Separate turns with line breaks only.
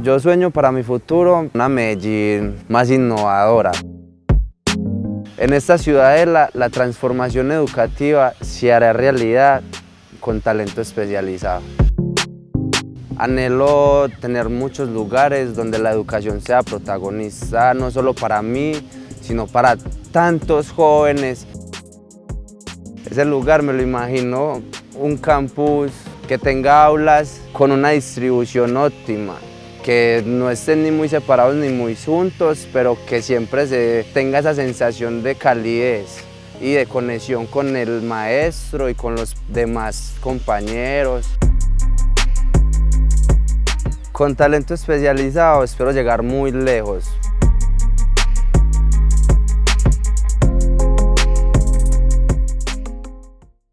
Yo sueño para mi futuro una Medellín más innovadora. En esta ciudadela la transformación educativa se hará realidad con talento especializado. Anhelo tener muchos lugares donde la educación sea protagonista, no solo para mí, sino para tantos jóvenes. Ese lugar me lo imagino un campus que tenga aulas con una distribución óptima, que no estén ni muy separados ni muy juntos, pero que siempre se tenga esa sensación de calidez y de conexión con el maestro y con los demás compañeros. Con talento especializado espero llegar muy lejos,